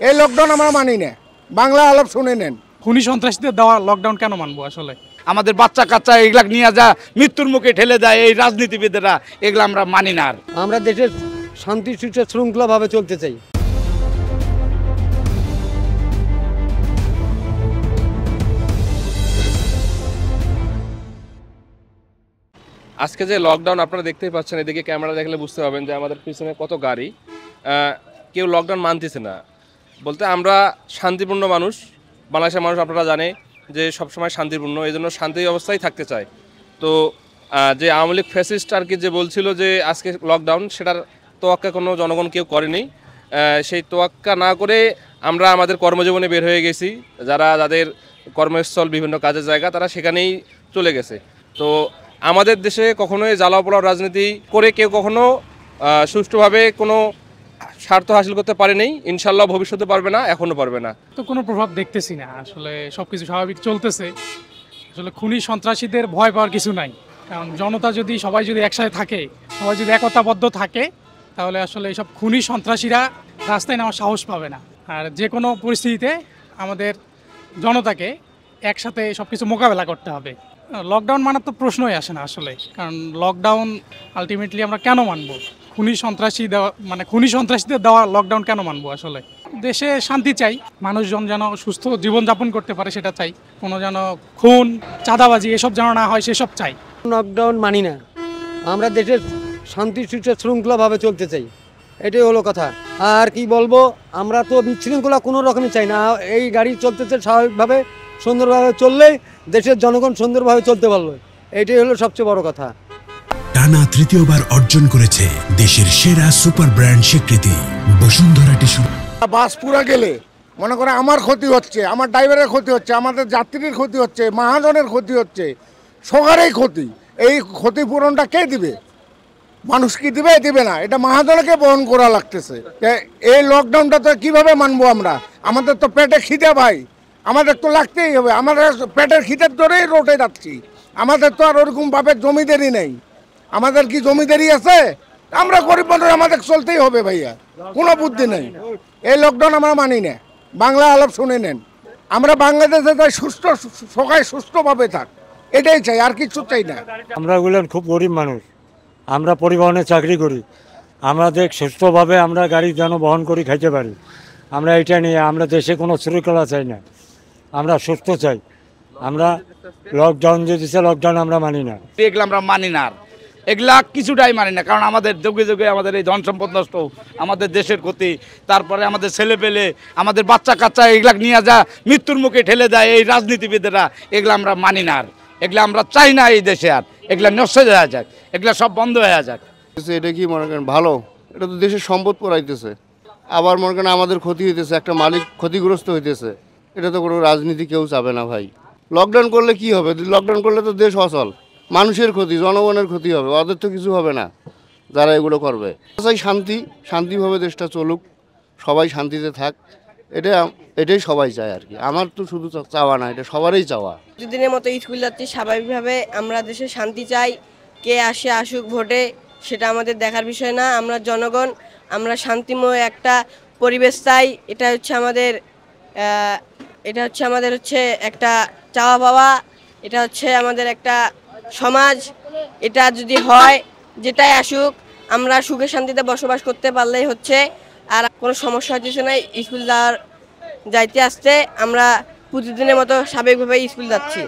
এই লকডাউন আমরা মানি না। বাংলা আলাপ শুনে নেন। খুনি সন্ত্রাসীদের দেওয়া লকডাউন কেন মানবো? আসলে আমাদের বাচ্চা কাচ্চা এগুলা নিয়ে যা মৃত্যুর মুখে ঠেলে দেয় এই রাজনীতিবিদেরা, এগুলো আমরা মানি না। আমরা দেশের শান্তি শৃঙ্খলাভাবে চলতে চাই। আজকে যে লকডাউন আপনারা দেখতেই পাচ্ছেন, এদিকে ক্যামেরা দেখলে বুঝতে পারবেন যে আমাদের পিছনে কত গাড়ি। কেউ লকডাউন মানতেছে না বলতে, আমরা শান্তিপূর্ণ মানুষ, বাংলাদেশের মানুষ আপনারা জানে যে সবসময় শান্তিপূর্ণ, এই জন্য শান্তি অবস্থায় থাকতে চায়। তো যে আওয়ামী লীগ ফ্যাসিস্ট আর কি যে বলছিল যে আজকে লকডাউন, সেটার তোয়াক্কা কোনো জনগণ কেউ করেনি। সেই তোয়াক্কা না করে আমরা আমাদের কর্মজীবনে বের হয়ে গেছি। যাদের কর্মস্থল বিভিন্ন কাজের জায়গা, তারা সেখানেই চলে গেছে। তো আমাদের দেশে কখনোই জ্বালাও পোড়াও রাজনীতি করে কেউ কখনো সুষ্ঠুভাবে কোনো স্বার্থ হাসিল করতে পারেনি। ইনশাল্লাহ ভবিষ্যতে পারবে না, এখনো পারবে না। তো কোনো প্রভাব দেখতেছি না, আসলে সবকিছু স্বাভাবিক চলতেছে। আসলে খুনি সন্ত্রাসীদের ভয় পাওয়ার কিছু নাই, কারণ জনতা যদি সবাই যদি একসাথে থাকে, সবাই যদি একতাবদ্ধ থাকে, তাহলে আসলে এইসব খুনি সন্ত্রাসীরা রাস্তায় নেওয়ার সাহস পাবে না। আর যে কোনো পরিস্থিতিতে আমাদের জনতাকে একসাথে সব কিছু মোকাবেলা করতে হবে। লকডাউন মানার তো প্রশ্নই আসে না আসলে, কারণ লকডাউন আলটিমেটলি আমরা কেন মানবো? খুনি সন্ত্রাসীদের দেওয়া লকডাউন কেন মানবো? আসলে দেশে শান্তি চাই, মানুষজন যেন সুস্থ জীবনযাপন করতে পারে সেটা চাই। কোনো যেন খুন, চাঁদাবাজি এসব যেন না হয় সেসব চাই। লকডাউন মানি না, আমরা দেশের শান্তি শৃঙ্খলাভাবে চলতে চাই, এটাই হলো কথা। আর কি বলবো, আমরা তো বিশৃঙ্খলা কোনো রকমই চাই না। এই গাড়ি চলতেছে স্বাভাবিকভাবে, সুন্দরভাবে চললেই দেশের জনগণ সুন্দরভাবে চলতে পারলো, এটাই হলো সবচেয়ে বড় কথা। টানা তৃতীয়বার অর্জন করেছে দেশের সেরা সুপার ব্র্যান্ড স্বীকৃতি বসুন্ধরা টিস্যু। বাস পুরা গেলে মনে করে আমার ক্ষতি হচ্ছে, আমার ড্রাইভারের ক্ষতি হচ্ছে, আমাদের যাত্রীর ক্ষতি হচ্ছে, মহাজনের ক্ষতি হচ্ছে, সবারই ক্ষতি। এই ক্ষতিপূরণটা কে দিবে? মানুষ কি দিবে? দিবে না। এটা মহাজনকে বহন করা লাগতেছে। এই লকডাউনটা তো কীভাবে মানবো আমরা? আমাদের তো পেটে খিদে ভাই, আমাদের তো লাগতেই হবে। আমাদের পেটের খিদের ধরেই রোডে যাচ্ছি। আমাদের তো আর ওরকম বাপের জমিদারি নেই। আমাদের কি জমিদারি আছে? আমরা গরিব মানুষ, আমাদের চলতেই হবে ভাইয়া, কোনো বুদ্ধি নেই। এই লকডাউন আমরা মানি না। বাংলা আলাপ শুনে নেন। আমরা বাংলাদেশে যাই সুস্থ, সবাই সুস্থভাবে থাক, এটাই চাই, আর কিছু চাই না। আমরা গুলেন খুব গরিব মানুষ, আমরা পরিবহনে চাকরি করি, আমাদের সুস্থভাবে আমরা গাড়ি যেন বহন করি খাইতে পারি। আমরা এটা নিয়ে আমরা দেশে কোনো শৃঙ্খলা চাই না, আমরা সুস্থ চাই। আমরা লকডাউন যে দিচ্ছে, লকডাউন আমরা মানি না। এগুলো আমরা মানি না, এগুলা কিছুটাই মানি না। কারণ আমাদের যুগে যুগে আমাদের এই ধন সম্পদ নষ্ট, আমাদের দেশের ক্ষতি, তারপরে আমাদের ছেলে পেলে, আমাদের বাচ্চা কাচ্চা এগুলা নিয়ে যা মৃত্যুর মুখে ঠেলে দেয় এই রাজনীতিবিদেরা, এগুলো আমরা মানি না। এগুলো আমরা চাই না এই দেশে, আর এগুলা নষ্ট হয়ে যাক, এগুলা সব বন্ধ হয়ে যাক। এটা কি মনে করেন ভালো? এটা তো দেশের সম্পদ পড়াইতেছে, আবার মনে করেন আমাদের ক্ষতি হইতেছে, একটা মালিক ক্ষতিগ্রস্ত হইতেছে। এটা তো কোনো রাজনীতি কেউ চাবে না ভাই। লকডাউন করলে কি হবে? লকডাউন করলে তো দেশ অচল, মানুষের ক্ষতি, জনগণের ক্ষতি হবে, ওদের তো কিছু হবে না যারা এগুলো করবে। চাই শান্তিভাবে দেশটা চলুক, সবাই শান্তিতে থাক, এটাই সবাই চায় আর কি। আমার তো শুধু চাওয়া না, এটা সবারই চাওয়া। প্রতিদিনের মতো স্কুল যাচ্ছি স্বাভাবিকভাবে। আমরা দেশে শান্তি চাই, কে আসে আসুক ভোটে সেটা আমাদের দেখার বিষয় না। আমরা জনগণ, আমরা শান্তিময় একটা পরিবেশ চাই। এটা হচ্ছে আমাদের একটা চাওয়া পাওয়া, এটা হচ্ছে আমাদের একটা সমাজ। এটা যদি হয়, যেটাই আসুক, আমরা সুখে শান্তিতে বসবাস করতে পারলেই হচ্ছে। আর কোনো সমস্যা হচ্ছে না। স্কুল যাইতে আসতে আমরা প্রতিদিনের মতো স্বাভাবিকভাবে স্কুল যাচ্ছি।